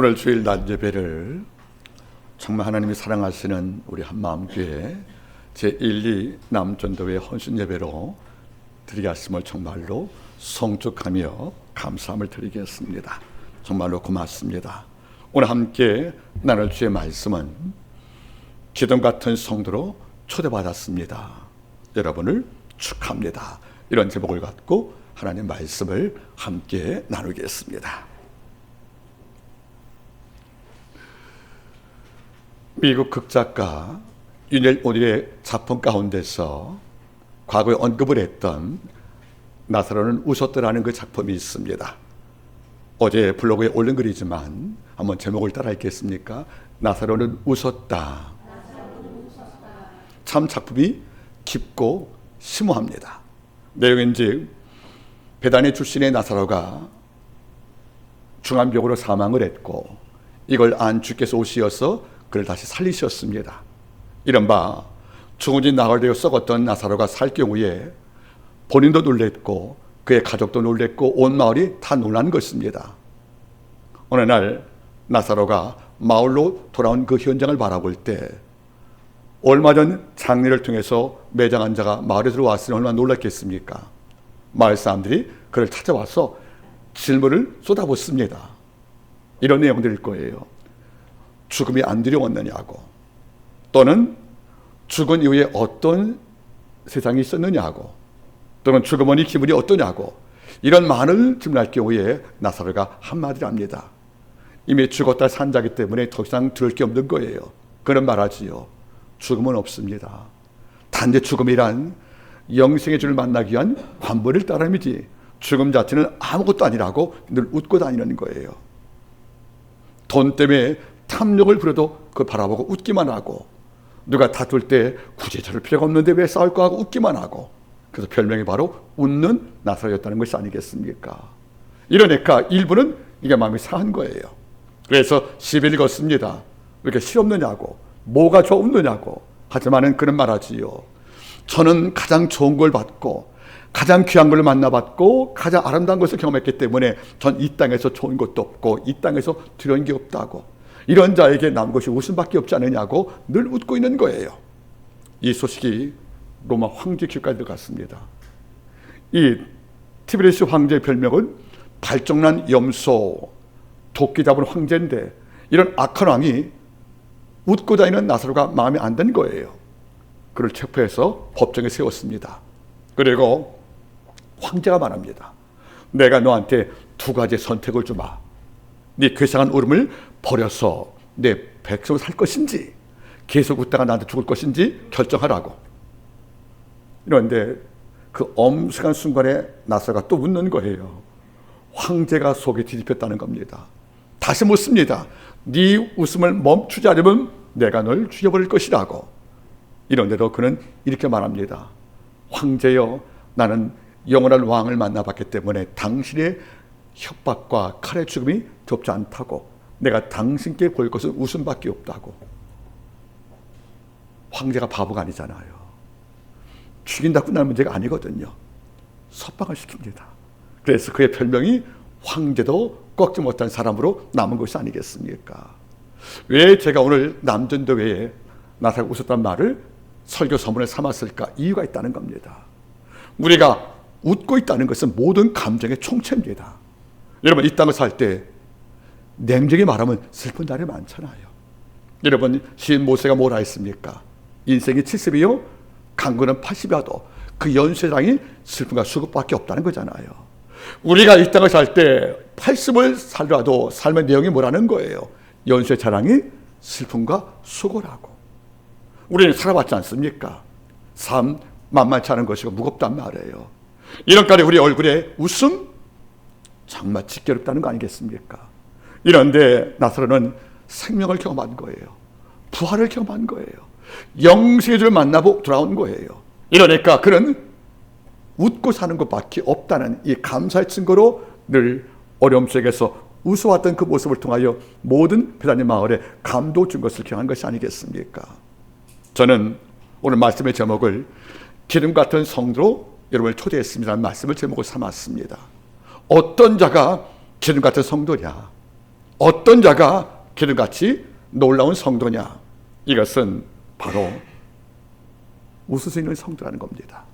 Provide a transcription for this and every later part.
오늘 주일 낮 예배를 정말 하나님이 사랑하시는 우리 한마음교회 제1, 2 남전도회 헌신 예배로 드리게 하심을 정말로 성축하며 감사함을 드리겠습니다. 정말로 고맙습니다. 오늘 함께 나눌 주의 말씀은 기둥 같은 성도로 초대받았습니다. 여러분을 축하합니다. 이런 제목을 갖고 하나님 말씀을 함께 나누겠습니다. 미국 극작가 유넬 오닐의 작품 가운데서 과거에 언급을 했던 나사로는 웃었더라는 그 작품이 있습니다. 어제 블로그에 올린 글이지만 한번 제목을 따라 읽겠습니까? 나사로는 웃었다. 참 작품이 깊고 심오합니다. 내용인즉 베다니 출신의 나사로가 중암병으로 사망을 했고 이걸 안 주께서 오시어서 그를 다시 살리셨습니다. 이른바 죽은 지 나흘 되어 썩었던 나사로가 살 경우에 본인도 놀랬고 그의 가족도 놀랬고 온 마을이 다 놀란 것입니다. 어느 날 나사로가 마을로 돌아온 그 현장을 바라볼 때 얼마 전 장례를 통해서 매장한 자가 마을에 들어왔으니 얼마나 놀랐겠습니까? 마을 사람들이 그를 찾아와서 질문을 쏟아붓습니다. 이런 내용들일 거예요. 죽음이 안 두려웠느냐고, 또는 죽은 이후에 어떤 세상이 있었느냐고, 또는 죽으머니 기분이 어떠냐고, 이런 많은 질문할 경우에 나사로가 한마디를 합니다. 이미 죽었다 산 자기 때문에 더 이상 들을 게 없는 거예요. 그는 말하지요. 죽음은 없습니다. 단지 죽음이란 영생의 주를 만나기 위한 관문을 따름이지 죽음 자체는 아무것도 아니라고 늘 웃고 다니는 거예요. 돈 때문에 탐욕을 부려도 그걸 바라보고 웃기만 하고, 누가 다툴 때 굳이 저럴 필요가 없는데 왜 싸울까 하고 웃기만 하고, 그래서 별명이 바로 웃는 나사로였다는 것이 아니겠습니까? 이러니까 일부는 이게 마음이 상한 거예요. 그래서 시비를 걷습니다. 왜 이렇게 실없느냐고, 뭐가 좋아 웃느냐고. 하지만은 그는 말하지요. 저는 가장 좋은 걸 받고 가장 귀한 걸 만나봤고 가장 아름다운 것을 경험했기 때문에 전 이 땅에서 좋은 것도 없고 이 땅에서 두려운 게 없다고, 이런 자에게 남은 것이 웃음밖에 없지 않느냐고 늘 웃고 있는 거예요. 이 소식이 로마 황제 귀까지 들어갔습니다. 이 티베리우스 황제의 별명은 발정난 염소, 도끼 잡은 황제인데 이런 악한 왕이 웃고 다니는 나사로가 마음에 안 든 거예요. 그를 체포해서 법정에 세웠습니다. 그리고 황제가 말합니다. 내가 너한테 두 가지 선택을 주마. 네 괴상한 울음을 버려서 내 백성을 살 것인지 계속 웃다가 나한테 죽을 것인지 결정하라고. 그런데 그 엄숙한 순간에 나사로가 또 웃는 거예요. 황제가 속이 뒤집혔다는 겁니다. 다시 묻습니다. 네 웃음을 멈추지 않으면 내가 널 죽여버릴 것이라고. 이런데도 그는 이렇게 말합니다. 황제여, 나는 영원한 왕을 만나봤기 때문에 당신의 협박과 칼의 죽음이 좁지 않다고, 내가 당신께 보일 것은 웃음밖에 없다고. 황제가 바보가 아니잖아요. 죽인다 끝날 문제가 아니거든요. 석방을 시킵니다. 그래서 그의 별명이 황제도 꺾지 못한 사람으로 남은 것이 아니겠습니까? 왜 제가 오늘 남전도회에 나사로가 웃었단 말을 설교 서문에 삼았을까? 이유가 있다는 겁니다. 우리가 웃고 있다는 것은 모든 감정의 총체입니다. 여러분, 이 땅을 살 때 냉정히 말하면 슬픈 날이 많잖아요. 여러분, 시인 모세가 뭐라 했습니까? 인생이 70이요 강건은 80이라도 그 연쇄장이 슬픔과 수고밖에 없다는 거잖아요. 우리가 이 땅을 살 때 80을 살더라도 삶의 내용이 뭐라는 거예요? 연쇄 자랑이 슬픔과 수고라고. 우리는 살아봤지 않습니까? 삶 만만치 않은 것이고 무겁단 말이에요. 이런까지 우리 얼굴에 웃음? 정말 지겨럽다는 거 아니겠습니까? 이런데 나사로는 생명을 경험한 거예요. 부활을 경험한 거예요. 영생의 주를 만나고 돌아온 거예요. 이러니까 그는 웃고 사는 것밖에 없다는 이 감사의 증거로 늘 어려움 속에서 웃어왔던 그 모습을 통하여 모든 베다니 마을에 감동을 준 것을 경험한 것이 아니겠습니까? 저는 오늘 말씀의 제목을 기름 같은 성도로 여러분을 초대했습니다는 말씀을 제목으로 삼았습니다. 어떤 자가 기름 같은 성도냐? 어떤 자가 기둥같이 놀라운 성도냐? 이것은 바로 웃을 수 있는 성도라는 겁니다.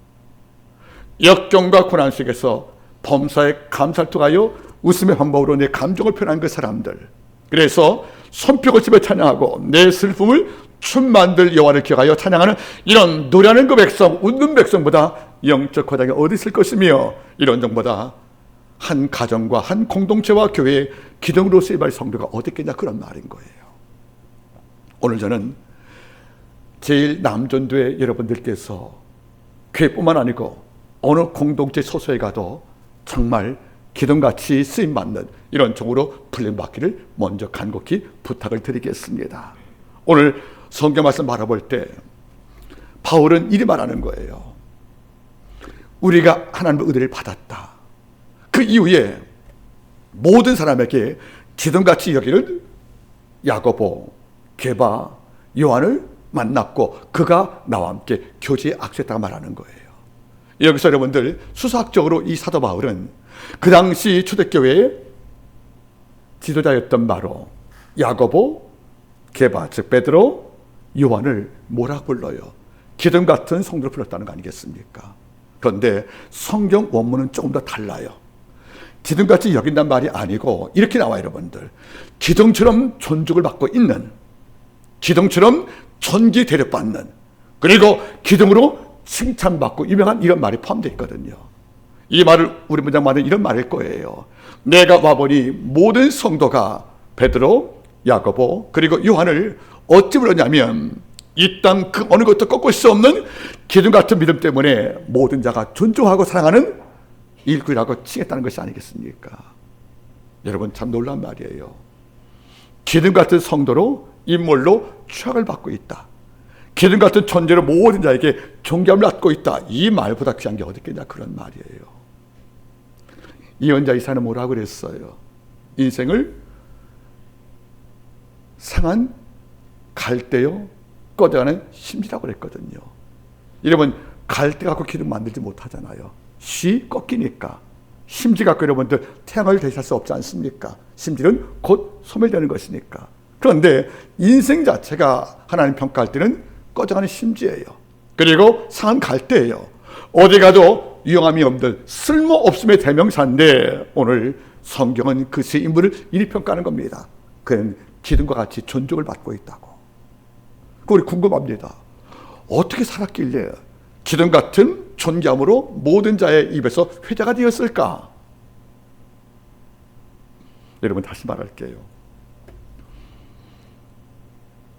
역경과 고난 속에서 범사에 감사를 통하여 웃음의 방법으로 내 감정을 표현한 그 사람들, 그래서 손뼉을 치며 찬양하고 내 슬픔을 춤 만들 여호와를 기억하여 찬양하는 이런 노래하는 그 백성, 웃는 백성보다 영적 거장이 어디 있을 것이며, 이런 정보다 한 가정과 한 공동체와 교회의 기둥으로 쓰임할 성도가 어디 있겠냐, 그런 말인 거예요. 오늘 저는 제1남전도회 여러분들께서 교회뿐만 아니고 어느 공동체 소속에 가도 정말 기둥같이 쓰임받는 이런 종으로 불림받기를 먼저 간곡히 부탁을 드리겠습니다. 오늘 성경 말씀 바라볼 때 바울은 이리 말하는 거예요. 우리가 하나님의 은혜를 받았다. 그 이후에 모든 사람에게 기둥같이 여기는 야고보, 게바, 요한을 만났고 그가 나와 함께 교제에 악수했다고 말하는 거예요. 여기서 여러분들 수사학적으로 이 사도 바울은 그 당시 초대교회의 지도자였던 바로 야고보, 게바, 즉 베드로, 요한을 뭐라 불러요? 기둥 같은 성도로 불렀다는 거 아니겠습니까? 그런데 성경 원문은 조금 더 달라요. 기둥같이 여긴단 말이 아니고 이렇게 나와요, 여러분들. 기둥처럼 존중을 받고 있는, 기둥처럼 존귀 대접받는, 그리고 기둥으로 칭찬받고 유명한 이런 말이 포함되어 있거든요. 이 말을 우리 문장만은 이런 말일 거예요. 내가 와보니 모든 성도가 베드로, 야고보, 그리고 요한을 어찌 불렀냐면 이 땅 그 어느 것도 꺾을 수 없는 기둥 같은 믿음 때문에 모든 자가 존중하고 사랑하는 일꾼이라고 칭했다는 것이 아니겠습니까? 여러분, 참 놀라운 말이에요. 기둥 같은 성도로 인물로 추앙을 받고 있다. 기둥 같은 존재로 모든 자에게 존경을 받고 있다. 이 말보다 귀한 게 어디 있겠냐, 그런 말이에요. 이언자 이사는 뭐라고 그랬어요? 인생을 상한 갈대요 꺼져가는 심지라고 그랬거든요. 여러분, 갈대 갖고 기둥 만들지 못하잖아요. 쉬 꺾이니까. 심지 갖고 여러분들 태양을 대신할 수 없지 않습니까? 심지는 곧 소멸되는 것이니까. 그런데 인생 자체가 하나님 평가할 때는 꺼져가는 심지예요. 그리고 상한 갈대예요. 어디 가도 유용함이 없는 쓸모없음의 대명사인데 오늘 성경은 그의 인물을 이리 평가하는 겁니다. 그는 기둥과 같이 존중을 받고 있다고. 우리 궁금합니다. 어떻게 살았길래 기둥 같은 존귀함으로 모든 자의 입에서 회자가 되었을까? 여러분, 다시 말할게요.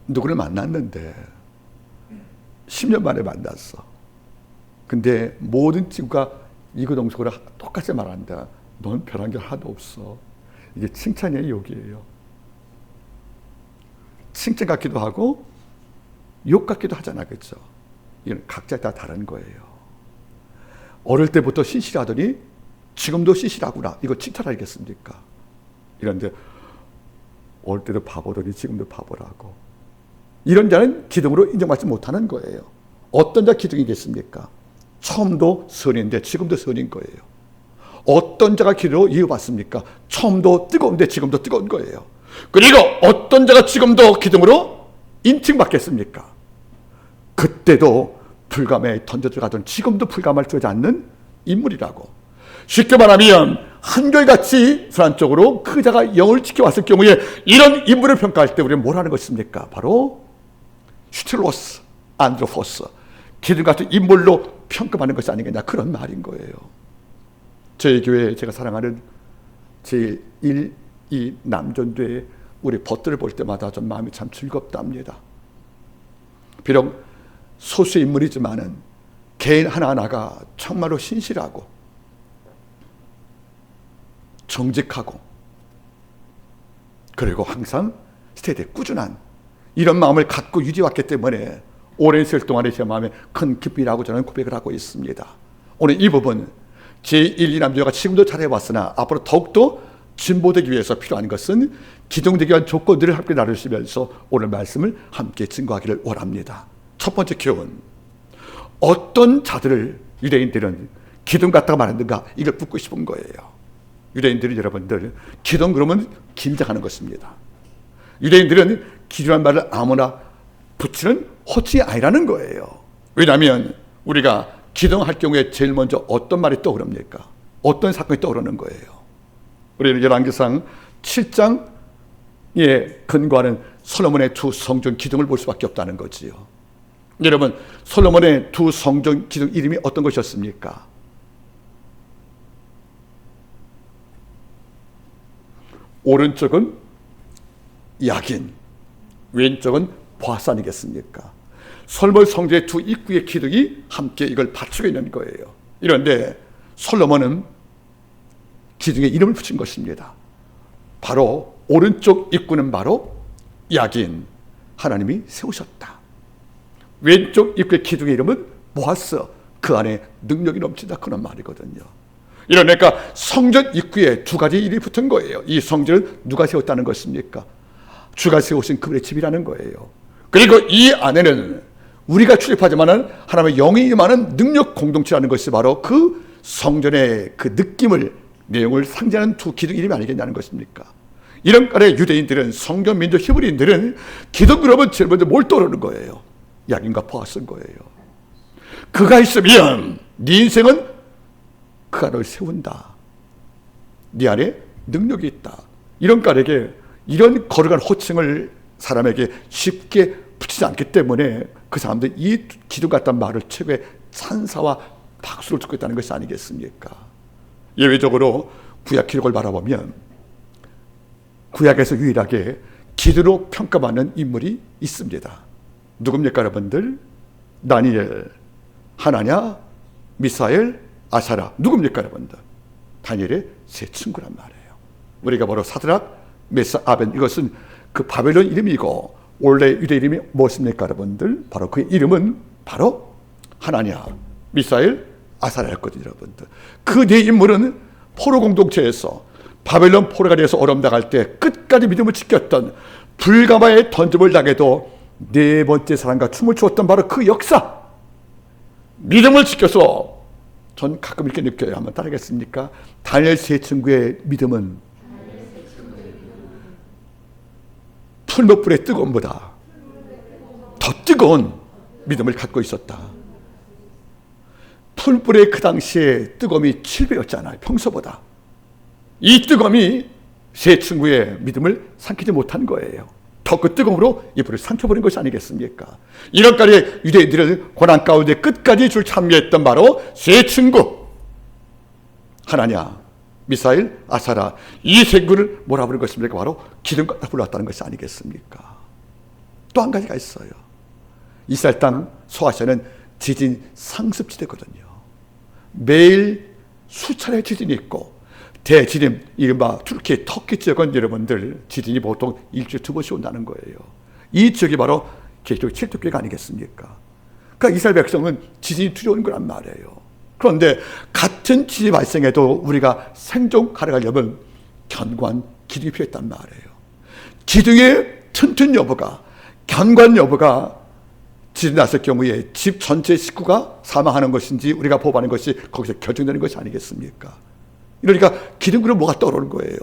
누구를 만났는데 10년 만에 만났어. 근데 모든 친구가 이구동성으로 똑같이 말한다. 넌 변한 게 하나도 없어. 이게 칭찬이에요, 욕이에요? 칭찬 같기도 하고 욕 같기도 하잖아, 그렇죠? 이건 각자에 따라 다른 거예요. 어릴 때부터 신실하더니 지금도 신실하구나, 이거 칭찬 아니겠습니까? 이런데 어릴 때도 바보더니 지금도 바보라고. 이런 자는 기둥으로 인정받지 못하는 거예요. 어떤 자 기둥이겠습니까? 처음도 선인데 지금도 선인 거예요. 어떤 자가 기둥으로 이어받습니까? 처음도 뜨거운데 지금도 뜨거운 거예요. 그리고 어떤 자가 지금도 기둥으로 인칭받겠습니까? 그때도 불감에 던져 들어가던 지금도 불감을 주지 않는 인물이라고. 쉽게 말하면 한결같이 선한 쪽으로 그 자가 영을 지켜왔을 경우에 이런 인물을 평가할 때 우리는 뭘 하는 것입니까? 바로 슈틸로스, 안드로포스, 기둥 같은 인물로 평가하는 것이 아니겠냐, 그런 말인 거예요. 저희 교회 제가 사랑하는 제1, 2 남전도에 우리 벗들을 볼 때마다 좀 마음이 참 즐겁답니다. 비록 소수의 인물이지만은 개인 하나하나가 정말로 신실하고 정직하고 그리고 항상 스테이지에 꾸준한 이런 마음을 갖고 유지해왔기 때문에 오랜 세월 동안에 제 마음에 큰 기쁨이라고 저는 고백을 하고 있습니다. 오늘 이 부분 제1, 2남조가 지금도 잘해왔으나 앞으로 더욱더 진보되기 위해서 필요한 것은 기둥되기 위한 조건들을 함께 나누시면서 오늘 말씀을 함께 증거하기를 원합니다. 첫 번째 교훈, 어떤 자들을 유대인들은 기둥 같다고 말했는가, 이걸 묻고 싶은 거예요. 유대인들이 여러분들 기둥 그러면 긴장하는 것입니다. 유대인들은 기둥이라는 말을 아무나 붙이는 호칭이 아니라는 거예요. 왜냐하면 우리가 기둥할 경우에 제일 먼저 어떤 말이 떠오릅니까? 어떤 사건이 떠오르는 거예요. 우리는 열왕기상 7장에 근거하는 솔로몬의 두 성전 기둥을 볼 수밖에 없다는 거지요. 여러분, 솔로몬의 두 성전 기둥 이름이 어떤 것이었습니까? 오른쪽은 야긴, 왼쪽은 보아스 아니겠습니까? 솔로몬 성전의 두 입구의 기둥이 함께 이걸 받치고 있는 거예요. 이런데 솔로몬은 기둥에 이름을 붙인 것입니다. 바로 오른쪽 입구는 바로 야긴, 하나님이 세우셨다. 왼쪽 입구의 기둥의 이름은 보아스, 그 안에 능력이 넘친다, 그런 말이거든요. 이러니까 성전 입구에 두 가지 이름이 붙은 거예요. 이 성전을 누가 세웠다는 것입니까? 주가 세우신 그분의 집이라는 거예요. 그리고 이 안에는 우리가 출입하지만은 하나님의 영이 임하는 능력 공동체라는 것이 바로 그 성전의 그 느낌을, 내용을 상징하는 두 기둥 이름이 아니겠냐는 것입니까? 이런 깔에 유대인들은, 성전 민족 히브리인들은 기둥 그러면 제일 먼저 뭘 떠오르는 거예요? 야긴과 보아스인 거예요. 그가 있으면 네 인생은 그가 널 세운다. 네 안에 능력이 있다. 이런 깔에게 이런 거룩한 호칭을 사람에게 쉽게 붙이지 않기 때문에 그 사람들이 이 기둥 같다는 말을 최고의 찬사와 박수를 듣고 있다는 것이 아니겠습니까? 예외적으로 구약 기록을 바라보면 구약에서 유일하게 기둥으로 평가받는 인물이 있습니다. 누굽니까 여러분들? 다니엘, 하나냐, 미사엘, 아사라. 누굽니까 여러분들? 다니엘의 세 친구란 말이에요. 우리가 바로 사드락, 메사, 아벤, 이것은 그 바벨론 이름이고 원래 유대 이름이 무엇입니까 여러분들? 바로 그 이름은 바로 하나냐, 미사엘, 아사라였거든요 여러분들. 그 네 인물은 포로 공동체에서 바벨론 포로가 돼서 어려움당할 때 끝까지 믿음을 지켰던, 불가마에 던짐을 당해도 네 번째 사랑과 춤을 추었던 바로 그 역사, 믿음을 지켜서 전 가끔 이렇게 느껴요. 한번 따라하겠습니까? 다니엘 세 친구의 믿음은 풀무불의 뜨거움보다 더 뜨거운 믿음을 갖고 있었다. 풀불의 그 당시에 뜨거움이 7배였잖아요. 평소보다. 이 뜨거움이 세 친구의 믿음을 삼키지 못한 거예요. 더 그 뜨거움으로 이 불을 삼켜버린 것이 아니겠습니까? 이런 까지 유대인들은 고난 가운데 끝까지 줄 참여했던 바로 세 친구, 하나냐, 미사일, 아사라, 이 세 친구를 뭐라 부른 것입니까? 바로 기둥같다 불렀다는 것이 아니겠습니까? 또 한 가지가 있어요. 이스라엘 땅 소아시아는 지진 상습지대거든요. 매일 수차례 지진이 있고, 대지진, 이른바 투르키, 터키 지역은 여러분들 지진이 보통 일주일에 2번씩 온다는 거예요. 이 지역이 바로 개인적 칠뚝교회가 아니겠습니까? 그러니까 이스라엘 백성은 지진이 두려운 거란 말이에요. 그런데 같은 지진이 발생해도 우리가 생존 가능하려면 견고한 기둥이 필요했단 말이에요. 기둥의 튼튼 여부가, 견고한 여부가 지진 났을 경우에 집 전체 식구가 사망하는 것인지 우리가 보호하는 것이 거기서 결정되는 것이 아니겠습니까? 그러니까 기둥으로 뭐가 떠오르는 거예요?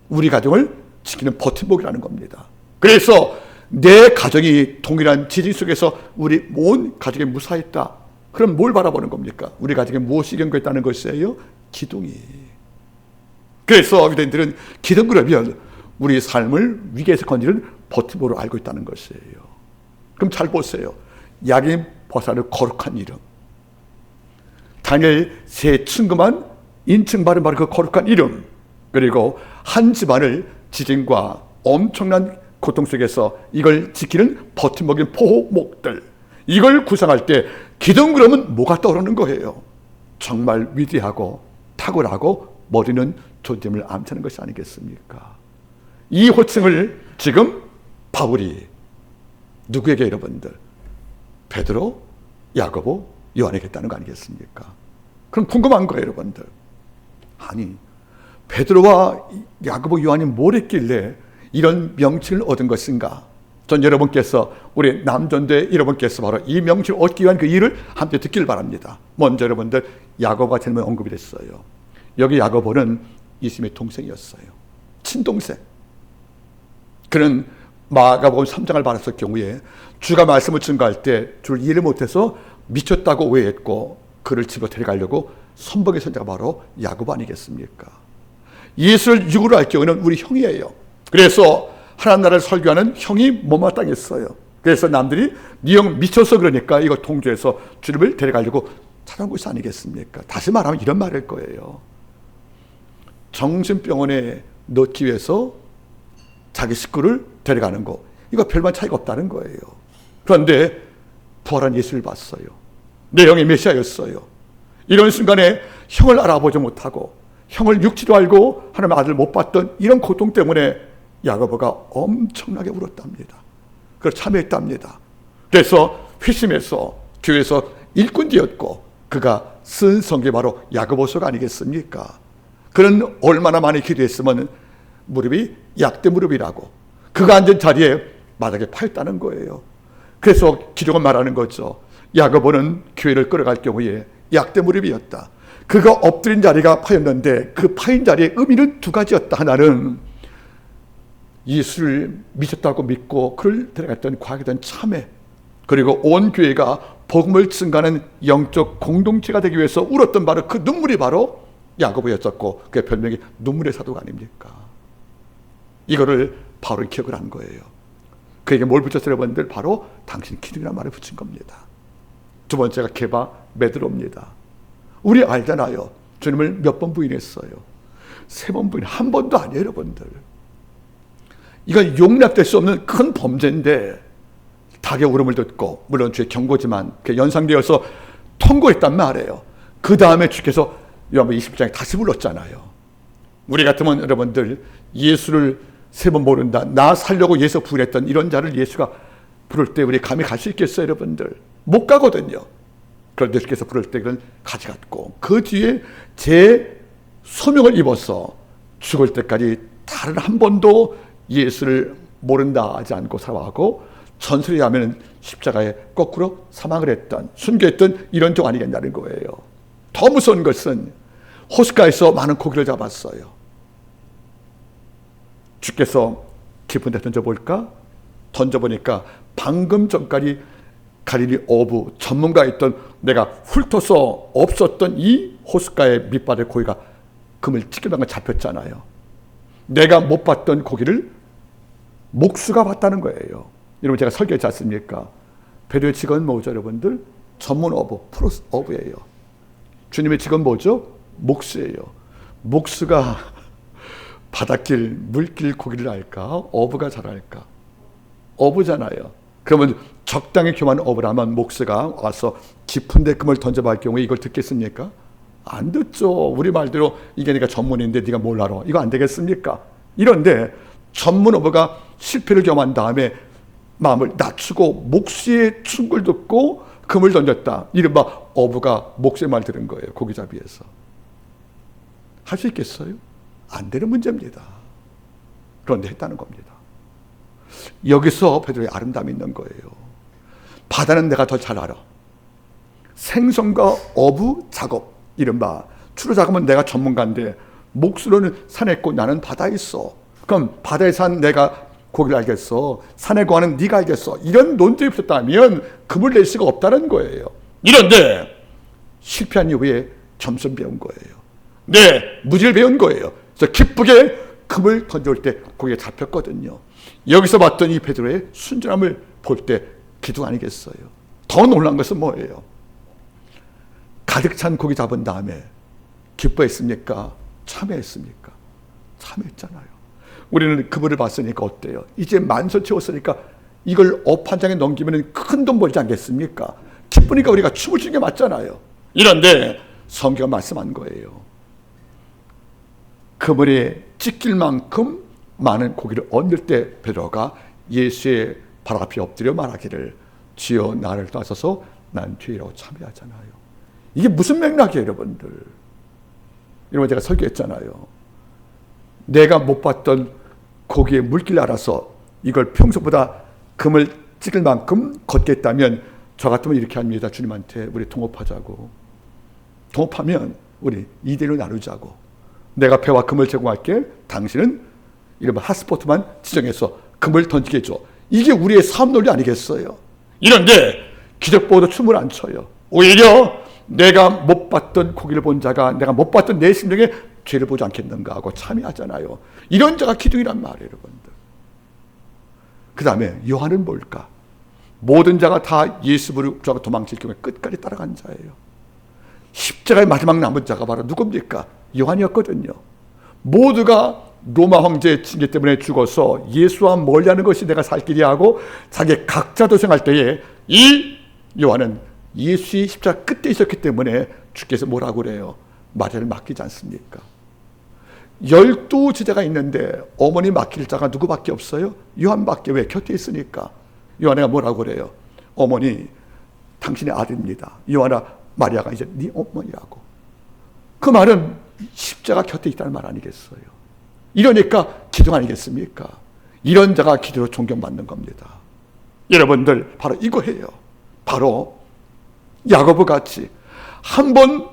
우리 가정을 지키는 버팀목이라는 겁니다. 그래서 내 가정이 동일한 지진 속에서 우리 온 가족이 무사했다. 그럼 뭘 바라보는 겁니까? 우리 가정에 무엇이 연결했다는 것이에요? 기둥이. 그래서 유대인들은 기둥 그러면 우리 삶을 위기에서 건지는 버팀목으로 알고 있다는 것이에요. 그럼 잘 보세요. 야긴 보아스의 거룩한 이름, 다니엘 세 친구만 인칭받은 바로 그 거룩한 이름, 그리고 한 집안을 지진과 엄청난 고통 속에서 이걸 지키는 버팀목인 보호목들, 이걸 구성할 때 기둥 그러면 뭐가 떠오르는 거예요? 정말 위대하고 탁월하고 머리는 존재임을 암시하는 것이 아니겠습니까? 이 호칭을 지금 바울이 누구에게, 여러분들? 베드로, 야고보, 요한에게 했다는 거 아니겠습니까? 그럼 궁금한 거예요 여러분들. 아니, 베드로와 야고보, 요한이 뭘 했길래 이런 명칭을 얻은 것인가? 전 여러분께서, 우리 남전대 여러분께서 바로 이 명칭을 얻기 위한 그 일을 함께 듣기를 바랍니다. 먼저 여러분들, 야고보가 제일 언급이 됐어요. 여기 야고보는 예수님의 동생이었어요. 친동생. 그는 마가복음 3장을 받았을 경우에 주가 말씀을 증거할 때 주를 이해를 못해서 미쳤다고 오해했고 그를 집으로 데려가려고 선봉의 선자가 바로 야고보 아니겠습니까? 예수를 육으로 할 경우는 우리 형이에요. 그래서 하나님 나라를 설교하는 형이 못마땅했어요. 그래서 남들이 네 형 미쳐서 그러니까 이거 통주해서 주님을 데려가려고 찾아온 것이 아니겠습니까? 다시 말하면 이런 말일 거예요. 정신병원에 넣기 위해서 자기 식구를 데려가는 거, 이거 별반 차이가 없다는 거예요. 그런데 부활한 예수를 봤어요. 내 형이 메시아였어요. 이런 순간에 형을 알아보지 못하고 형을 육지로 알고 하나님의 아들을 못 봤던 이런 고통 때문에 야고보가 엄청나게 울었답니다. 그걸 참여했답니다. 그래서 회심해서 교회에서 일꾼 되었고 그가 쓴 성경이 바로 야고보서가 아니겠습니까? 그는 얼마나 많이 기도했으면 무릎이 약대 무릎이라고 그가 앉은 자리에 바닥에 파였다는 거예요. 그래서 기록은 말하는 거죠. 야고보는 교회를 끌어갈 경우에 약대 무릎이었다. 그가 엎드린 자리가 파였는데 그 파인 자리의 의미는 두 가지였다. 하나는 예수를 미쳤다고 믿고 그를 데려갔던 과학에 대한 참회, 그리고 온 교회가 복음을 증가하는 영적 공동체가 되기 위해서 울었던 바로 그 눈물이 바로 야고보였었고 그의 별명이 눈물의 사도가 아닙니까? 이거를 바로 기억을 한 거예요. 그에게 뭘 붙였어요, 여러분들? 바로 당신 기둥이라는 말을 붙인 겁니다. 두 번째가 게바 메드로입니다. 우리 알잖아요. 주님을 몇 번 부인했어요? 3번 부인, 한 번도 아니에요, 여러분들. 이건 용납될 수 없는 큰 범죄인데 닭의 울음을 듣고, 물론 주의 경고지만 연상되어서 통고했단 말이에요. 그 다음에 주께서 요한복음 20장에 다시 불렀잖아요. 우리 같으면 여러분들 예수를 3번 모른다, 나 살려고 예수 부인했던 이런 자를 예수가 부를 때 우리 감히 갈 수 있겠어요, 여러분들? 못 가거든요. 그런데 주께서 부를 때 그는 가져갔고 그 뒤에 제 소명을 입어서 죽을 때까지 다른 한 번도 예수를 모른다 하지 않고 살아가고 전설에 하면 십자가에 거꾸로 사망을 했던, 순교했던 이런 종 아니겠냐는 거예요. 더 무서운 것은 호숫가에서 많은 고기를 잡았어요. 주께서 깊은 데 던져볼까? 던져보니까 방금 전까지 갈릴리 어부 전문가였던 내가 훑어서 없었던 이 호숫가의 밑바닥에 고기가 금을 찢겨난 거 잡혔잖아요. 내가 못 봤던 고기를 목수가 봤다는 거예요. 여러분, 제가 설교했지 않습니까? 베드로의 직업은 뭐죠, 여러분들? 전문 어부, 프로 어부예요. 주님의 직업은 뭐죠? 목수예요. 목수가 바닷길, 물길 고기를 알까? 어부가 잘 알까? 어부잖아요. 그러면 적당히 교만한 어부라면 목수가 와서 깊은 데 금을 던져봐 할 경우에 이걸 듣겠습니까? 안 듣죠. 우리 말대로 이게 네가 전문인데 네가 뭘 알아? 이거 안 되겠습니까? 이런데 전문 어부가 실패를 경험한 다음에 마음을 낮추고 목수의 충고를 듣고 금을 던졌다. 이른바 어부가 목수의 말 들은 거예요. 고기잡이에서. 할 수 있겠어요? 안 되는 문제입니다. 그런데 했다는 겁니다. 여기서 베드로의 아름다움이 있는 거예요. 바다는 내가 더 잘 알아. 생선과 어부 작업, 이른바 추로 작업은 내가 전문가인데 목수로는 산에 있고 나는 바다에 있어. 그럼 바다에 산 내가 고기를 알겠어, 산에 거하는 네가 알겠어. 이런 논쟁이 없었다면 금을 낼 수가 없다는 거예요. 이런데 실패한 이후에 점수를 배운 거예요. 네, 무지를 배운 거예요. 그래서 기쁘게 금을 던져올 때 고기가 잡혔거든요. 여기서 봤던 이 베드로의 순전함을 볼 때 기둥 아니겠어요? 더 놀란 것은 뭐예요? 가득 찬 고기 잡은 다음에 기뻐했습니까? 참회했습니까? 참회했잖아요. 우리는 그분을 봤으니까 어때요? 이제 만선 채웠으니까 이걸 업 한 장에 넘기면 큰 돈 벌지 않겠습니까? 기쁘니까 우리가 춤을 추는 게 맞잖아요. 이런데 성경은 말씀한 거예요. 그물에 찢길 만큼 많은 고기를 얹을 때 베드로가 예수의 발 앞에 엎드려 말하기를 주여 나를 떠나소서 난 죄인이라고 참회하잖아요. 이게 무슨 맥락이에요, 여러분들? 이런 거 제가 설교했잖아요. 내가 못 봤던 고기의 물길을 알아서 이걸 평소보다 금을 찍을 만큼 걷겠다면 저 같으면 이렇게 합니다. 주님한테 우리 동업하자고. 동업하면 우리 2대1로 나누자고. 내가 배와 금을 제공할게. 당신은 이른바 핫스포트만 지정해서 금을 던지게 해줘. 이게 우리의 사업 논리 아니겠어요? 이런데 기적 보고도 춤을 안 춰요. 오히려 내가 못 봤던 고기를 본 자가 내가 못 봤던 내 심령에 죄를 보지 않겠는가 하고 참여하잖아요. 이런 자가 기둥이란 말이에요, 여러분들. 그 다음에 요한은 뭘까? 모든 자가 다 예수 부르고 도망칠 경우에 끝까지 따라간 자예요. 십자가의 마지막 남은 자가 바로 누굽니까? 요한이었거든요. 모두가 로마 황제의 징계 때문에 죽어서 예수와 멀리하는 것이 내가 살 길이야 하고 자기 각자 도생할 때에 이 요한은 예수의 십자가 끝에 있었기 때문에 주께서 뭐라고 그래요? 마리아를 맡기지 않습니까? 12 제자가 있는데 어머니 맡길 자가 누구밖에 없어요? 요한밖에. 왜? 곁에 있으니까. 요한이가 뭐라고 그래요? 어머니, 당신의 아들입니다. 요한아, 마리아가 이제 네 어머니라고. 그 말은 십자가 곁에 있다는 말 아니겠어요? 이러니까 기둥 아니겠습니까? 이런 자가 기도로 존경받는 겁니다. 여러분들 바로 이거예요. 바로 야고보 같이 한 번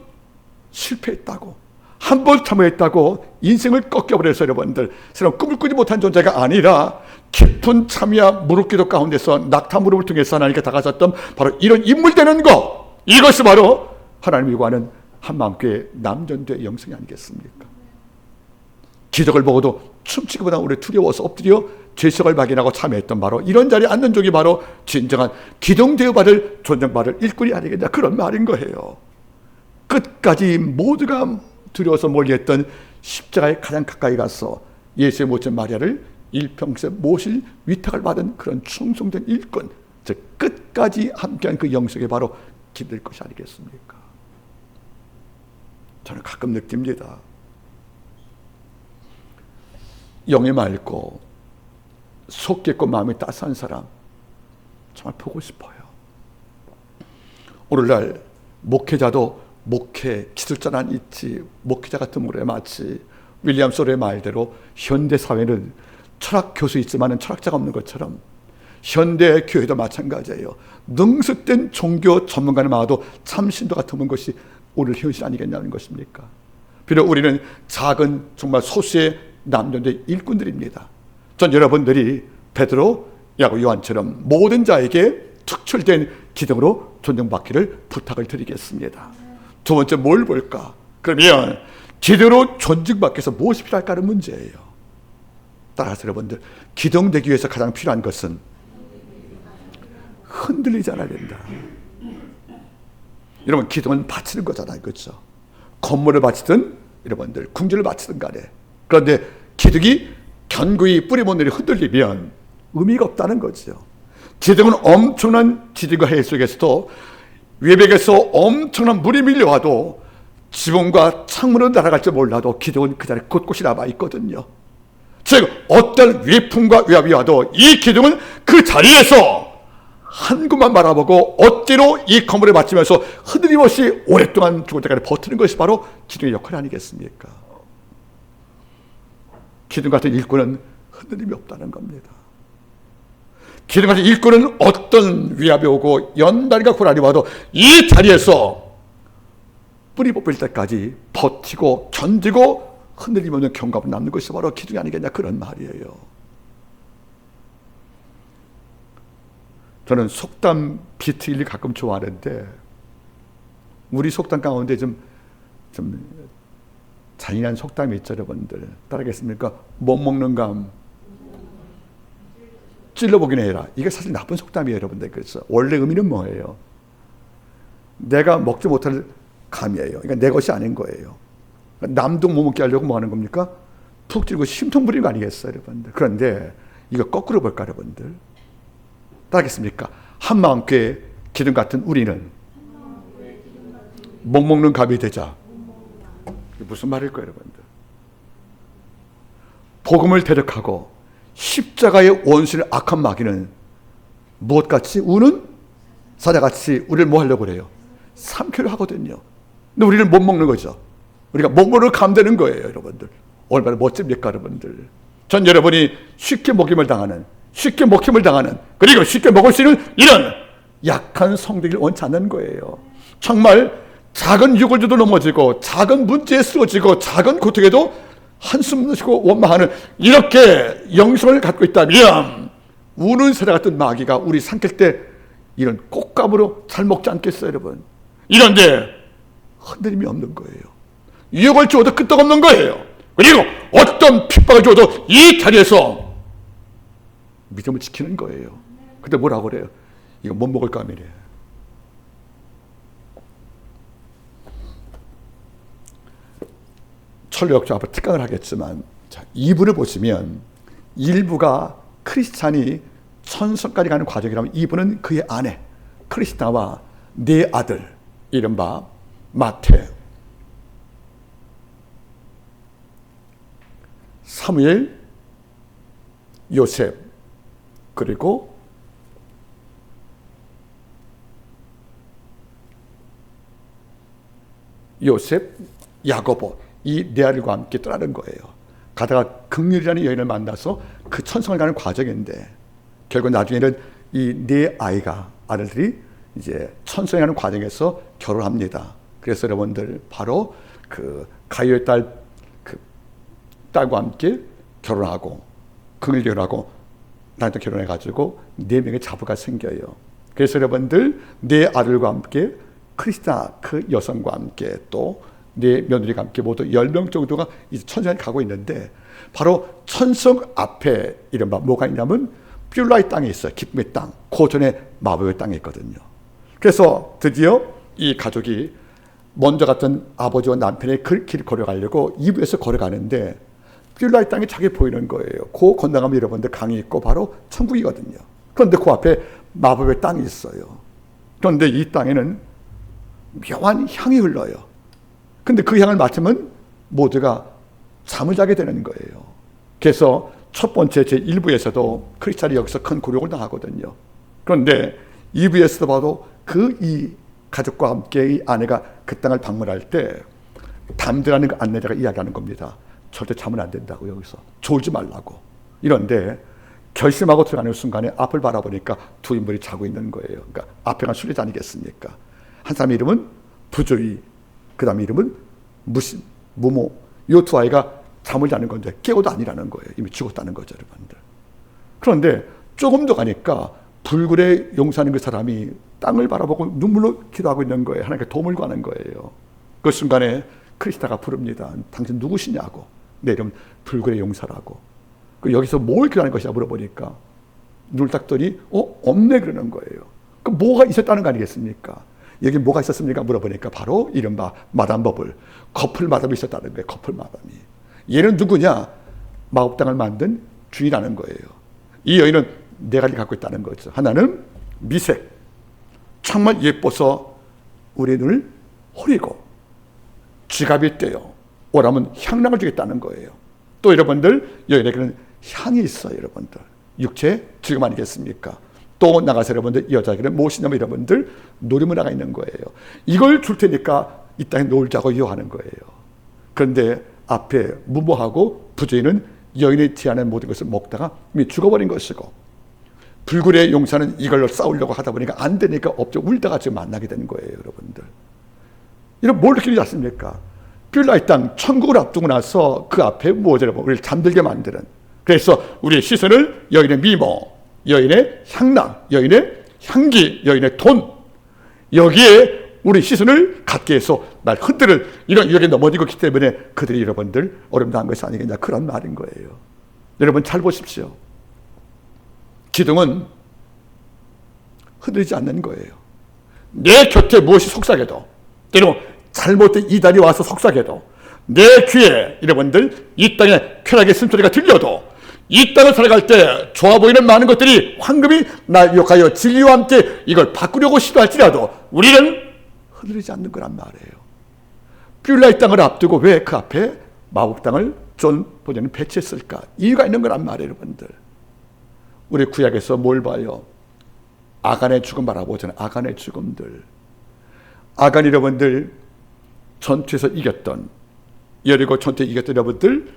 실패했다고, 한 번 참여했다고 인생을 꺾여버려서 여러분들 새로운 꿈을 꾸지 못한 존재가 아니라 깊은 참여와 무릎기도 가운데서 낙타 무릎을 통해서 하나님께 다가섰던 바로 이런 인물 되는 것, 이것이 바로 하나님이 구하는 한마음교회 남전도의 영성이 아니겠습니까? 기적을 보고도 춤추기보다 우리 두려워서 엎드려 죄성을 발견하고 참여했던 바로 이런 자리에 앉는 적이 바로 진정한 기둥되어 받을 존경받을 일꾼이 아니겠냐, 그런 말인 거예요. 끝까지 모두가 두려워서 멀리했던 십자가에 가장 가까이 가서 예수의 모친 마리아를 일평생 모실 위탁을 받은 그런 충성된 일꾼, 즉 끝까지 함께한 그 영성이 바로 기댈 것이 아니겠습니까? 저는 가끔 느낍니다. 영이 맑고 속 깊고 마음이 따스한 사람 정말 보고 싶어요. 오늘날 목회자도 목회 기술자란 있지, 목회자 같은 분에 마치 윌리엄 소리의 말대로 현대 사회는 철학 교수 있지만은 철학자가 없는 것처럼 현대 교회도 마찬가지예요. 능숙된 종교 전문가는 많아도 참 신도가 드문 것이 오늘 현실 아니겠냐는 것입니까? 비록 우리는 작은 정말 소수의 남존재 일꾼들입니다. 전 여러분들이 베드로, 야고보, 요한처럼 모든 자에게 특출된 기둥으로 존경받기를 부탁을 드리겠습니다. 두 번째 뭘 볼까? 그러면 기둥으로 존중받기 위해서 무엇이 필요할까 하는 문제예요. 따라서 여러분들, 기둥되기 위해서 가장 필요한 것은 흔들리지 않아야 된다. 여러분, 기둥은 바치는 거잖아요, 그렇죠? 건물을 바치든 여러분들 궁지를 바치든 간에. 그런데 기둥이 견고히 뿌리 못 내려 흔들리면 의미가 없다는 거죠. 기둥은 엄청난 지진과 해일 속에서도 외벽에서 엄청난 물이 밀려와도 지붕과 창문으로 날아갈지 몰라도 기둥은 그 자리에 곳곳이 남아 있거든요. 즉 어떤 위풍과 위압이 와도 이 기둥은 그 자리에서 한 곳만 바라보고 어깨로 이 건물에 받치면서 흔들림 없이 오랫동안 죽을 때까지 버티는 것이 바로 기둥의 역할 아니겠습니까? 기둥 같은 일꾼은 흔들림이 없다는 겁니다. 기둥 같은 일꾼은 어떤 위압이 오고 연단과 고난이 와도 이 자리에서 뿌리 뽑힐 때까지 버티고 견디고 흔들림 없는 경감을 남는 것이 바로 기둥이 아니겠냐, 그런 말이에요. 저는 속담 비트를 가끔 좋아하는데 우리 속담 가운데 좀 잔인한 속담이 있죠, 여러분들. 따라하겠습니까? 못 먹는 감 찔러보긴 해라. 이게 사실 나쁜 속담이에요, 여러분들. 그래서 원래 의미는 뭐예요? 내가 먹지 못할 감이에요. 그러니까 내 것이 아닌 거예요. 남도 못 먹게 하려고 뭐 하는 겁니까? 푹 찌르고 심통 부리는 거 아니겠어요, 여러분들? 그런데 이거 거꾸로 볼까, 여러분들? 따르겠습니까? 한마음교회 기둥 같은 우리는 못 먹는 갑이 되자. 이게 무슨 말일까요, 여러분들? 복음을 대적하고 십자가의 원수를 악한 마귀는 무엇같이? 우는 사자같이 우리를 뭐 하려고 그래요? 삼키려 하거든요. 근데 우리는 못 먹는 거죠. 우리가 못 먹는 감되는 거예요, 여러분들. 얼마나 멋집니까, 여러분들? 전 여러분이 쉽게 먹임을 당하는, 그리고 쉽게 먹을 수 있는 이런 약한 성도를 원치 않는 거예요. 정말 작은 유골조도 넘어지고 작은 문제에 쓰러지고 작은 고통에도 한숨 쉬고 원망하는 이렇게 영성을 갖고 있다면 우는 새라 같은 마귀가 우리 삼킬 때 이런 꽃감으로 잘 먹지 않겠어요, 여러분? 이런데 흔들림이 없는 거예요. 유혹을 주어도 끄떡없는 거예요. 그리고 어떤 핍박을 주어도 이 자리에서 믿음을 지키는 거예요. 근데 뭐라고 그래요? 이거 못 먹을 까면이에요. 철로역조 앞으로 특강을 하겠지만, 자, 2부를 보시면 1부가 크리스찬이 천성까지 가는 과정이라면 2부는 그의 아내 크리스타와 네 아들, 이른바 마태, 사무엘, 요셉, 그리고 요셉, 야고보, 이 네 아들과 함께 떠나는 거예요. 가다가 긍휼이라는 여인을 만나서 그 천성을 가는 과정인데 결국 나중에는 이 네 아들들이 이제 천성에 가는 과정에서 결혼합니다. 그래서 여러분들 바로 그 가요의 딸과 함께 결혼하고 긍휼 결혼하고 나한테 결혼해가지고 4명의 자부가 생겨요. 그래서 여러분들 네 아들과 함께 크리스타 그 여성과 함께 또 네 며느리가 함께 모두 10명 정도가 이제 천성에 가고 있는데 바로 천성 앞에 이른바 뭐가 있냐면 뷸라의 땅이 있어요. 기쁨의 땅. 그 전에 마법의 땅이 있거든요. 그래서 드디어 이 가족이 먼저 갔던 아버지와 남편의 그 길을 걸어가려고 2부에서 걸어가는데 뷸라의 땅이 자기 보이는 거예요. 그 건너가면 여러분들 강이 있고 바로 천국이거든요. 그런데 그 앞에 마법의 땅이 있어요. 그런데 이 땅에는 묘한 향이 흘러요. 근데 그 향을 맡으면 모두가 잠을 자게 되는 거예요. 그래서 첫 번째 제1부에서도 크리스찬이 여기서 큰 굴욕을 당하거든요. 그런데 2부에서도 봐도 그 이 가족과 함께 이 아내가 그 땅을 방문할 때 담대라는 그 안내자가 이야기하는 겁니다. 절대 자면 안 된다고, 여기서 졸지 말라고. 이런데 결심하고 들어가는 순간에 앞을 바라보니까 두 인물이 자고 있는 거예요. 그러니까 앞에가 순례자 아니겠습니까? 한 사람의 이름은 부조이, 그 다음 이름은 무심, 무모. 이 두 아이가 잠을 자는 건데 깨고도 아니라는 거예요. 이미 죽었다는 거죠, 여러분들. 그런데 조금 더 가니까 불굴에 용사하는 그 사람이 땅을 바라보고 눈물로 기도하고 있는 거예요. 하나님께 도움을 구하는 거예요. 그 순간에 크리스타가 부릅니다. 당신 누구시냐고. 내 이름 불굴의 용사라고. 여기서 뭘 기도하는 것이냐 물어보니까 눈을 딱 뜨니 없네 그러는 거예요. 그럼 뭐가 있었다는 거 아니겠습니까? 여기 뭐가 있었습니까? 물어보니까 바로 이른바 마담 버블, 커플 마담이 있었다는 거예요. 커플 마담이. 얘는 누구냐? 마법당을 만든 주인이라는 거예요. 이 여인은 네 가지 갖고 있다는 거죠. 하나는 미색, 정말 예뻐서 우리 눈을 호리고 지갑이 떼요. 오라면 향락을 주겠다는 거예요. 또 여러분들 여인에게는 향이 있어요. 여러분들 육체 지금 아니겠습니까? 또 나가서 여러분들 여자에게는 무엇이냐면 여러분들 노리문화가 있는 거예요. 이걸 줄 테니까 이 땅에 놀자고 유혹하는 거예요. 그런데 앞에 무모하고 부주의는 여인이 제안한 모든 것을 먹다가 이미 죽어버린 것이고 불굴의 용사는 이걸로 싸우려고 하다 보니까 안 되니까 없죠. 울다가 지금 만나게 되는 거예요. 여러분들 이런 뭘 느끼지 않습니까? 뷸라의 땅 천국을 앞두고 나서 그 앞에 무엇을 우리를 잠들게 만드는, 그래서 우리의 시선을 여인의 미모, 여인의 향락, 여인의 향기, 여인의 돈, 여기에 우리 시선을 갖게 해서 날 흔들을 이런 유혹에 넘어지고 있기 때문에 그들이 여러분들 어려움 당한 것이 아니겠냐, 그런 말인 거예요. 여러분 잘 보십시오. 기둥은 흔들리지 않는 거예요. 내 곁에 무엇이 속삭여도, 때로 잘못된 이달이 와서 속삭여도, 내 귀에 여러분들 이 땅에 쾌락의 숨소리가 들려도, 이 땅을 살아갈 때 좋아 보이는 많은 것들이 황금이 날 유혹하여 진리와 함께 이걸 바꾸려고 시도할지라도 우리는 흔들리지 않는 거란 말이에요. 뷸라의 땅을 앞두고 왜 그 앞에 마법 땅을 존 보존은 배치했을까? 이유가 있는 거란 말이에요. 여러분들 우리 구약에서 뭘 봐요? 아간의 죽음 바라보잖아요. 아간의 죽음들. 아간 여러분들 전투에서 이겼던, 여리고 전투에 이겼던 여러분들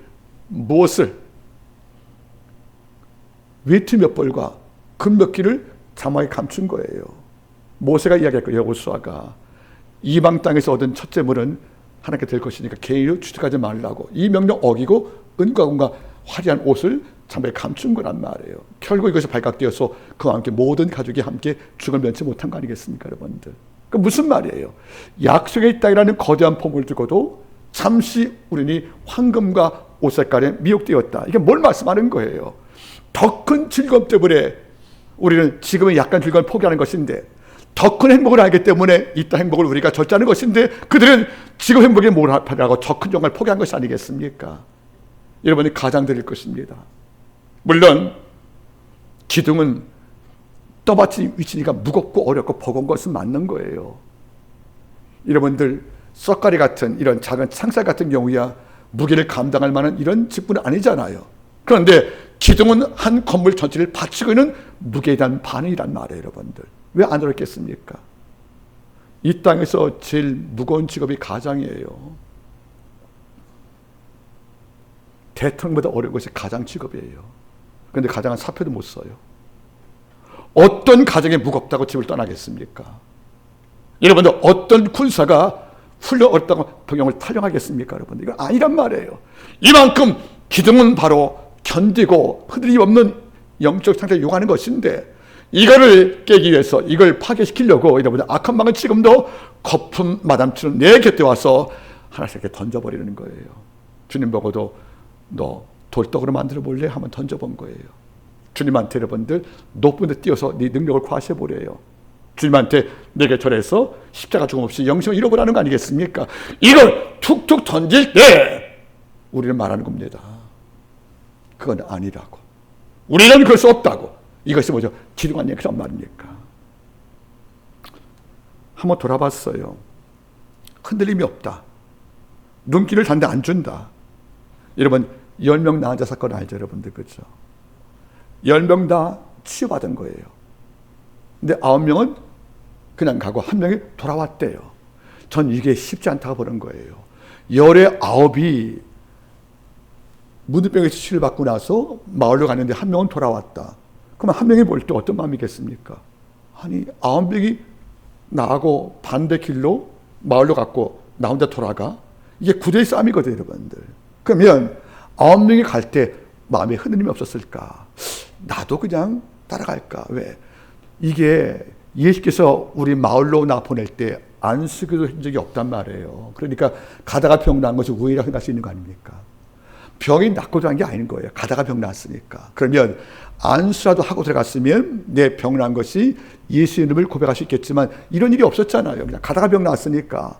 무엇을, 외투 몇 벌과 금 몇 기를 장막에 감춘 거예요. 모세가 이야기할 거예요. 여호수아가 이방 땅에서 얻은 첫 재물은 하나님께 될 것이니까 개인으로 취득하지 말라고 이 명령 어기고 은과 금과 화려한 옷을 장막에 감춘 거란 말이에요. 결국 이것이 발각되어서 그와 함께 모든 가족이 함께 죽을 면치 못한 거 아니겠습니까, 여러분들? 그 무슨 말이에요? 약속의 땅이라는 거대한 폼을 두고도 잠시 우리는 황금과 옷 색깔에 미혹되었다. 이게 뭘 말씀하는 거예요? 더 큰 즐거움 때문에 우리는 지금의 약간 즐거움을 포기하는 것인데, 더 큰 행복을 알기 때문에 이 땅 행복을 우리가 절제하는 것인데, 그들은 지금 행복에 몰입하려고 더 큰 영광을 포기한 것이 아니겠습니까? 여러분이 가장 드릴 것입니다. 물론 기둥은 떠받친 위치니까 무겁고 어렵고 버거운 것은 맞는 거예요. 여러분들 썩가리 같은 이런 작은 창살 같은 경우야 무게를 감당할 만한 이런 직분은 아니잖아요. 그런데 기둥은 한 건물 전체를 받치고 있는 무게에 대한 반응이란 말이에요, 여러분들. 왜 안 어렵겠습니까? 이 땅에서 제일 무거운 직업이 가장이에요. 대통령보다 어려운 것이 가장 직업이에요. 그런데 가장은 사표도 못 써요. 어떤 가정이 무겁다고 집을 떠나겠습니까? 여러분들 어떤 군사가 훈련 어렵다고 병영을 탈영하겠습니까? 여러분들 이건 아니란 말이에요. 이만큼 기둥은 바로 견디고 흔들림 없는 영적 상태를 요구하는 것인데, 이거를 깨기 위해서 이걸 파괴시키려고 여러분들 악한 망은 지금도 거품 마담처럼 내 곁에 와서 하나씩 이렇게 던져버리는 거예요. 주님 보고도 너 돌떡으로 만들어 볼래? 한번 던져본 거예요. 주님한테 여러분들 높은 데 띄어서 네 능력을 과시해보래요. 주님한테 내게 절해서 십자가 죽음 없이 영생을 잃어보라는 거 아니겠습니까? 이걸 툭툭 던질 때 우리는 말하는 겁니다. 그건 아니라고. 우리는 그럴 수 없다고. 이것이 뭐죠? 기둥 아니야 그런 말입니까? 한번 돌아봤어요. 흔들림이 없다. 눈길을 단데 안 준다. 여러분 10명 낳은 자 사건 알죠, 여러분들? 그렇죠? 10명 다 치유받은 거예요. 근데 9명은 그냥 가고 1명이 돌아왔대요. 전 이게 쉽지 않다고 보는 거예요. 열의 9이 문둥병에서 치료를 받고 나서 마을로 갔는데 1명은 돌아왔다. 그러면 1명이 볼 때 어떤 마음이겠습니까? 아니 9명이 나하고 반대 길로 마을로 갔고 나 혼자 돌아가? 이게 9대1 싸움이거든요, 여러분들. 그러면 9명이 갈 때 마음에 흔들림이 없었을까? 나도 그냥 따라갈까? 왜? 이게 예수께서 우리 마을로 나 보낼 때 안수기도 한 적이 없단 말이에요. 그러니까 가다가 병 난 것이 우연이라고 생각할 수 있는 거 아닙니까? 병이 낫고 들어간 게 아닌 거예요. 가다가 병 났으니까. 그러면 안수라도 하고 들어갔으면 내 병 난 것이 예수 이름을 고백할 수 있겠지만 이런 일이 없었잖아요. 그냥 가다가 병 났으니까.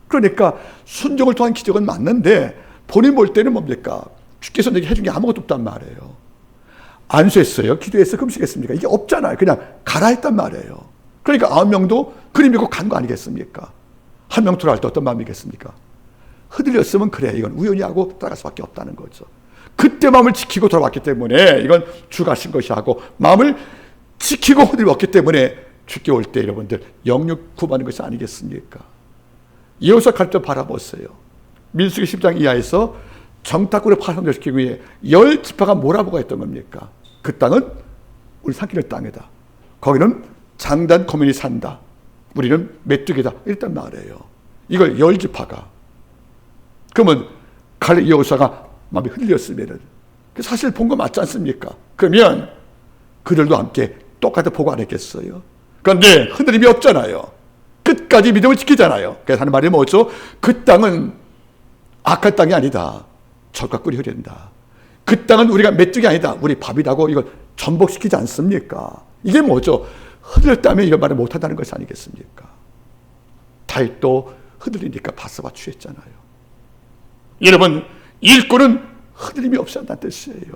그러니까 순종을 통한 기적은 맞는데 본인 볼 때는 뭡니까? 주께서 내게 해준 게 아무것도 없단 말이에요. 안수했어요? 기도했어요? 금식했습니까? 이게 없잖아요. 그냥 가라 했단 말이에요. 그러니까 9명도 그림 믿고 간 거 아니겠습니까? 1명 돌아갈 때 어떤 마음이겠습니까? 흔들렸으면 그래, 이건 우연히 하고 따라갈 수밖에 없다는 거죠. 그때 마음을 지키고 돌아왔기 때문에 이건 주가 하신 것이 하고, 마음을 지키고 흔들렸기 때문에 주께 올 때 여러분들 영육 구하는 것이 아니겠습니까? 여호수아 갈등 바라보세요. 민수기 10장 이하에서 정탐꾼을 파송시키기 위해 10지파가 몰아보고 했던 겁니까? 그 땅은 우리 산길 땅이다. 거기는 장단 거민이 산다. 우리는 메뚜기다. 이랬단 말이에요. 이걸 10지파가. 그러면 칼렙 여호수아가 마음이 흔들렸으면 사실 본 거 맞지 않습니까? 그러면 그들도 함께 똑같이 보고 안 했겠어요? 그런데 흔들림이 없잖아요. 끝까지 믿음을 지키잖아요. 그래서 하는 말이 뭐죠? 그 땅은 악한 땅이 아니다. 젖과 꿀이 흐른다. 그 땅은 우리가 메뚜기 아니다. 우리 밥이라고 이걸 전복시키지 않습니까? 이게 뭐죠? 흔들렸다면 이런 말을 못한다는 것이 아니겠습니까? 다윗도 흔들리니까 바스바 취했잖아요. 여러분, 일꾼은 흔들림이 없이 한다는 뜻이에요.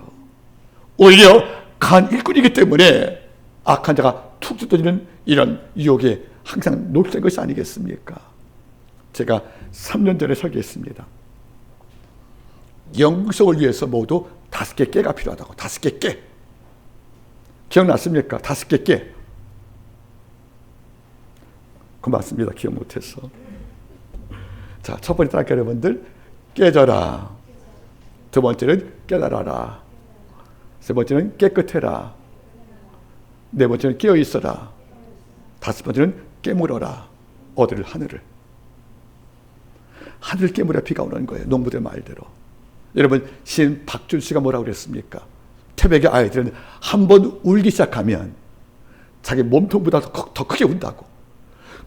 오히려 간 일꾼이기 때문에 악한 자가 툭 뜯어지는 이런 유혹에 항상 노출된 것이 아니겠습니까? 제가 3년 전에 설교했습니다. 영성을 위해서 모두 5개 깨가 필요하다고. 5개 깨. 기억났습니까? 5개 깨. 고맙습니다. 기억 못해서. 자, 첫 번째 따라 여러분들, 깨져라. 두 번째는 깨달아라. 세 번째는 깨끗해라. 네 번째는 깨어있어라. 다섯 번째는 깨물어라. 어디를 하늘을. 하늘 깨물어 비가 오는 거예요. 농부들 말대로. 여러분, 시인 박준 씨가 뭐라고 그랬습니까? 태백의 아이들은 한 번 울기 시작하면 자기 몸통보다 더 크게 운다고.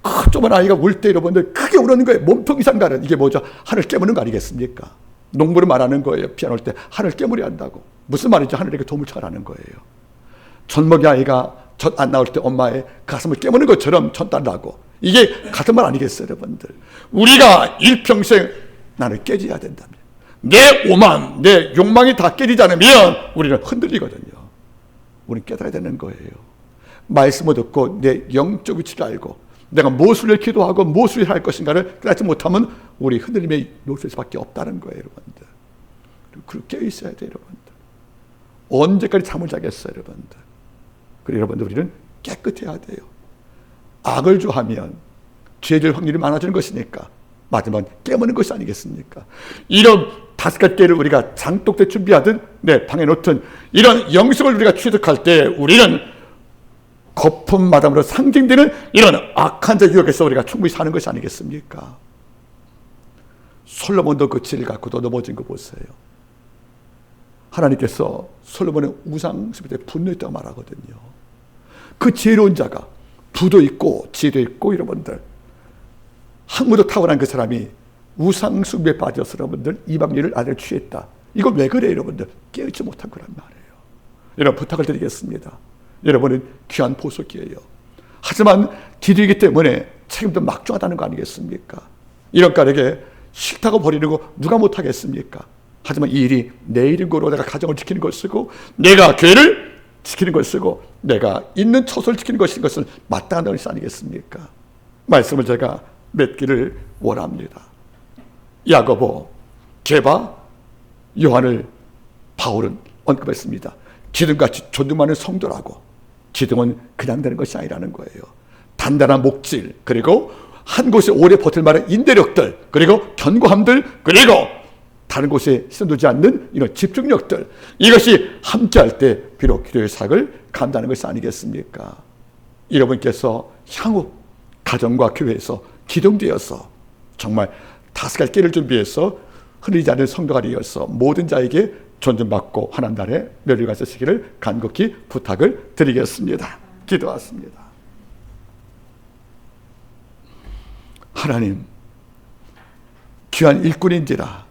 그 조그만 아이가 울 때 여러분들 크게 우는 거예요. 몸통 이상 가는. 이게 뭐죠? 하늘 깨무는 거 아니겠습니까? 농부를 말하는 거예요. 비 안 올 때 하늘 깨물어야 한다고. 무슨 말이죠? 하늘에게 도움을 청하라는 거예요. 젖먹이 아이가 젖 안 나올 때 엄마의 가슴을 깨무는 것처럼 젖달라고. 이게 같은 말 아니겠어요, 여러분들? 우리가 일평생 나를 깨져야 된다면, 내 오만, 내 욕망이 다 깨지지 않으면 우리는 흔들리거든요. 우리는 깨달아야 되는 거예요. 말씀을 듣고 내 영적 위치를 알고 내가 무엇을 기도하고 무엇을 할 것인가를 깨닫지 못하면 우리 흔들림에 놓칠 수밖에 없다는 거예요, 여러분들. 그리고 깨어있어야 돼요, 여러분들. 언제까지 잠을 자겠어요, 여러분들. 그리고 여러분들, 우리는 깨끗해야 돼요. 악을 좋아하면 죄질 확률이 많아지는 것이니까 마지막 깨무는 것이 아니겠습니까? 이런 5가지를 우리가 장독 때 준비하든 내 방에 놓든 이런 영성을 우리가 취득할 때 우리는 거품마담으로 상징되는 이런 악한 자 유혹에서 우리가 충분히 사는 것이 아니겠습니까? 솔로몬도 그 지혜를 갖고도 넘어진 거 보세요. 하나님께서 솔로몬의 우상 숭배 때 분노했다고 말하거든요. 그 지혜로운 자가 부도 있고 지혜도 있고, 여러분들 학문도 탁월한 그 사람이 우상 숭배에 빠져서 여러분들 이방인을 아내를 취했다. 이거 왜 그래요, 여러분들? 깨우지 못한 거란 말이에요. 여러분, 부탁을 드리겠습니다. 여러분은 귀한 보석이에요. 하지만 기도이기 때문에 책임도 막중하다는 거 아니겠습니까? 이런 까닭에 싫다고 버리는 거 누가 못하겠습니까? 하지만 이 일이 내 이름으로 내가 가정을 지키는 걸 쓰고 내가 교회를 지키는 걸 쓰고 내가 있는 처소를 지키는 것인 것은 마땅한 것이 아니겠습니까? 말씀을 제가 맺기를 원합니다. 야고보, 게바, 요한을 바울은 언급했습니다. 기둥같이 존중하는 성도라고. 기둥은 그냥 되는 것이 아니라는 거예요. 단단한 목질, 그리고 한 곳에 오래 버틸 만한 인내력들, 그리고 견고함들, 그리고 다른 곳에 시선두지 않는 이런 집중력들, 이것이 함께할 때 비록 기도의 사역을 감당하는 것이 아니겠습니까? 여러분께서 향후 가정과 교회에서 기둥되어서 정말 5가지 깨를 준비해서 흔들리지 않는 성도가 되어서 모든 자에게 존중받고 하나님 나라에 멸류가 있으시기를 간곡히 부탁을 드리겠습니다. 기도하십니다. 하나님, 귀한 일꾼인지라,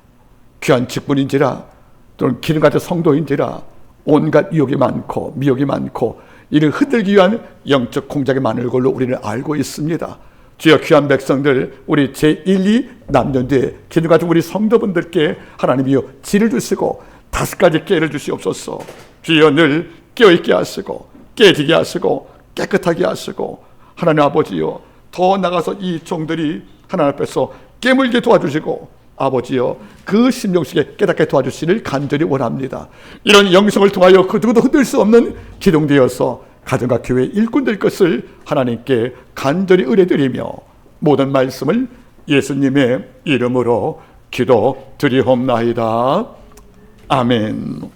귀한 직분인지라, 또는 기름 같은 성도인지라 온갖 유혹이 많고 미혹이 많고 이를 흔들기 위한 영적 공작이 많은 걸로 우리는 알고 있습니다. 주여, 귀한 백성들, 우리 제1, 2 남녀대 기름 같은 우리 성도분들께 하나님이여 지혜를 주시고 5가지 깨를 주시옵소서. 주여, 늘 깨어있게 하시고 깨지게 하시고 깨끗하게 하시고, 하나님 아버지여, 더 나가서 이 종들이 하나님 앞에서 깨물게 도와주시고, 아버지여, 그 심령속에 깨닫게 도와주시를 간절히 원합니다. 이런 영성을 통하여 그 누구도 흔들 수 없는 기둥되어서 가정과 교회 일꾼될 것을 하나님께 간절히 의뢰드리며 모든 말씀을 예수님의 이름으로 기도드리옵나이다. 아멘.